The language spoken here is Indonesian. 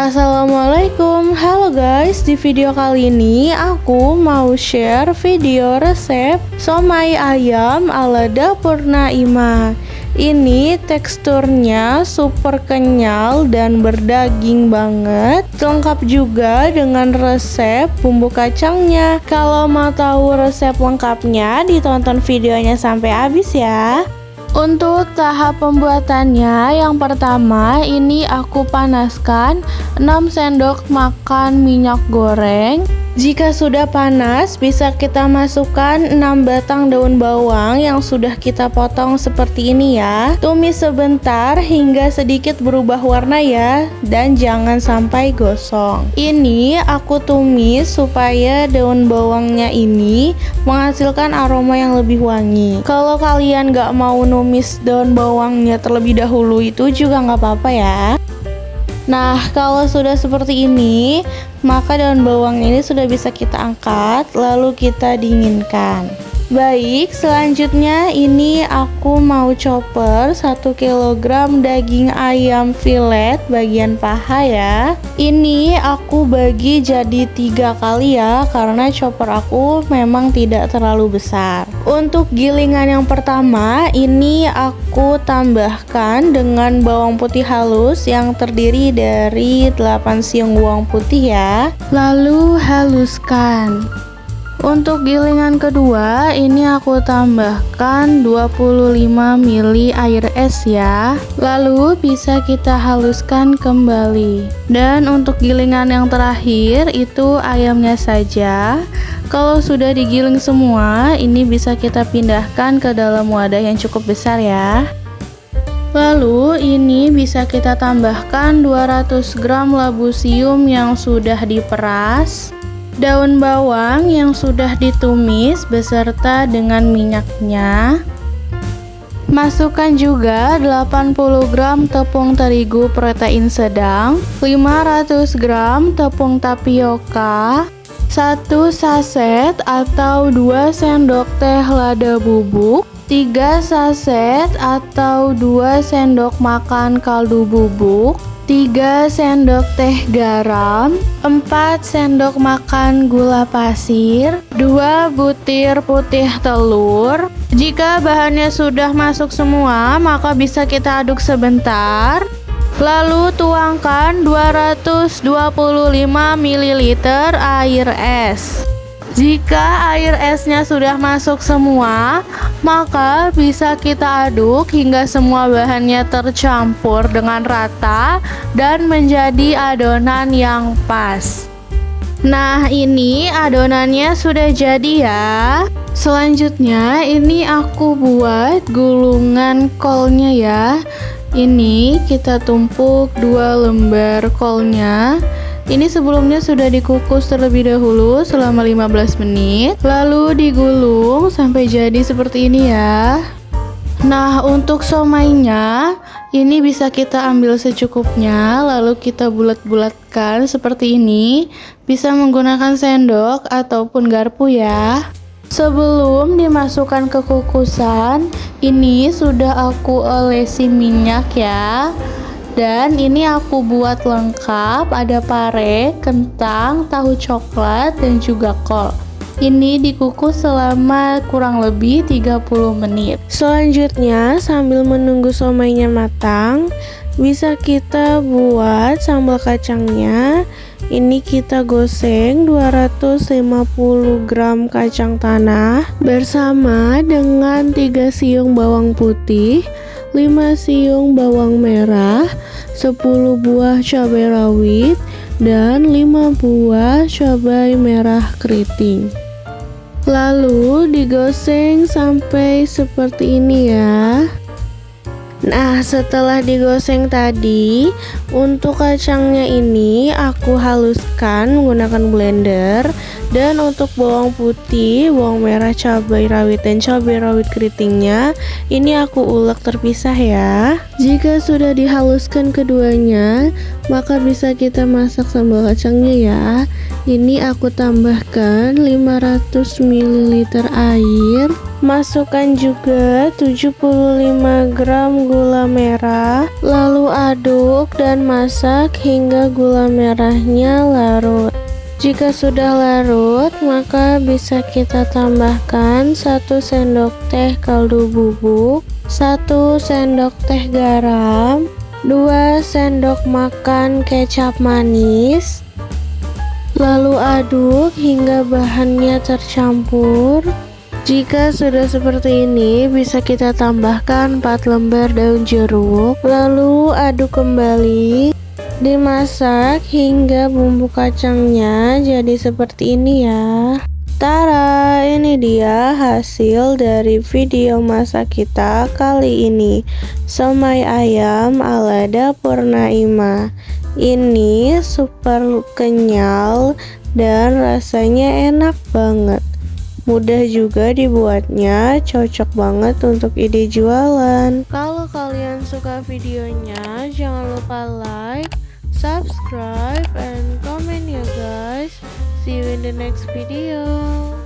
Assalamualaikum, halo guys. Di video kali ini aku mau share video resep somai ayam ala dapur Naimah. Ini teksturnya super kenyal dan berdaging banget. Lengkap juga dengan resep bumbu kacangnya. Kalau mau tahu resep lengkapnya, ditonton videonya sampai habis ya. Untuk tahap pembuatannya, yang pertama ini aku panaskan 6 sendok makan minyak goreng. Jika sudah panas, bisa kita masukkan 6 batang daun bawang yang sudah kita potong seperti ini ya. Tumis sebentar hingga sedikit berubah warna ya, dan jangan sampai gosong. Ini aku tumis supaya daun bawangnya ini menghasilkan aroma yang lebih wangi. Kalau kalian gak mau numis daun bawangnya terlebih dahulu, itu juga gak apa-apa ya. Nah, kalau sudah seperti ini, maka daun bawang ini sudah bisa kita angkat, lalu kita dinginkan. Baik, selanjutnya ini aku mau chopper 1 kg daging ayam filet bagian paha ya. Ini aku bagi jadi 3 kali ya, karena chopper aku memang tidak terlalu besar. Untuk gilingan yang pertama, ini aku tambahkan dengan bawang putih halus yang terdiri dari 8 siung bawang putih ya. Lalu haluskan. Untuk gilingan kedua, ini aku tambahkan 25 ml air es ya. Lalu bisa kita haluskan kembali. Dan untuk gilingan yang terakhir, itu ayamnya saja. Kalau sudah digiling semua, ini bisa kita pindahkan ke dalam wadah yang cukup besar ya. Lalu ini bisa kita tambahkan 200 gram labu sium yang sudah diperas, daun bawang yang sudah ditumis beserta dengan minyaknya. Masukkan juga 80 gram tepung terigu protein sedang, 500 gram tepung tapioka, 1 saset atau 2 sendok teh lada bubuk, 3 saset atau 2 sendok makan kaldu bubuk, 3 sendok teh garam, 4 sendok makan gula pasir, 2 butir putih telur. Jika bahannya sudah masuk semua, maka bisa kita aduk sebentar. Lalu tuangkan 225 ml air es. Jika air esnya sudah masuk semua, maka bisa kita aduk hingga semua bahannya tercampur dengan rata dan menjadi adonan yang pas. Nah, ini adonannya sudah jadi ya. Selanjutnya ini aku buat gulungan kolnya ya. Ini kita tumpuk 2 lembar kolnya. Ini sebelumnya sudah dikukus terlebih dahulu selama 15 menit, lalu digulung sampai jadi seperti ini ya. Nah, untuk somainya ini bisa kita ambil secukupnya, lalu kita bulat-bulatkan seperti ini. Bisa menggunakan sendok ataupun garpu ya. Sebelum dimasukkan ke kukusan, ini sudah aku olesi minyak ya. Dan ini aku buat lengkap, ada pare, kentang, tahu coklat, dan juga kol. Ini dikukus selama kurang lebih 30 menit. Selanjutnya, sambil menunggu somainya matang, bisa kita buat sambal kacangnya. Ini kita goseng 250 gram kacang tanah bersama dengan 3 siung bawang putih, 5 siung bawang merah, 10 buah cabai rawit, dan 5 buah cabai merah keriting. Lalu digoseng sampai seperti ini ya. Nah, setelah digoseng tadi, untuk kacangnya ini aku haluskan menggunakan blender. Dan untuk bawang putih, bawang merah, cabai rawit, dan cabai rawit keritingnya ini aku ulek terpisah ya. Jika sudah dihaluskan keduanya, maka bisa kita masak sambal kacangnya ya. Ini aku tambahkan 500 ml air. Masukkan juga 75 gram gula merah, lalu aduk dan masak hingga gula merahnya larut. Jika sudah larut, maka bisa kita tambahkan 1 sendok teh kaldu bubuk, 1 sendok teh garam, 2 sendok makan kecap manis, lalu aduk hingga bahannya tercampur. Jika sudah seperti ini, bisa kita tambahkan 4 lembar daun jeruk, lalu aduk kembali. Dimasak hingga bumbu kacangnya jadi seperti ini ya. Tara, ini dia hasil dari video masak kita kali ini. Somai ayam ala Dapur Naimah. Ini super kenyal dan rasanya enak banget. Mudah juga dibuatnya, cocok banget untuk ide jualan. Kalau kalian suka videonya, jangan lupa like, subscribe, and comment ya guys. See you in the next video.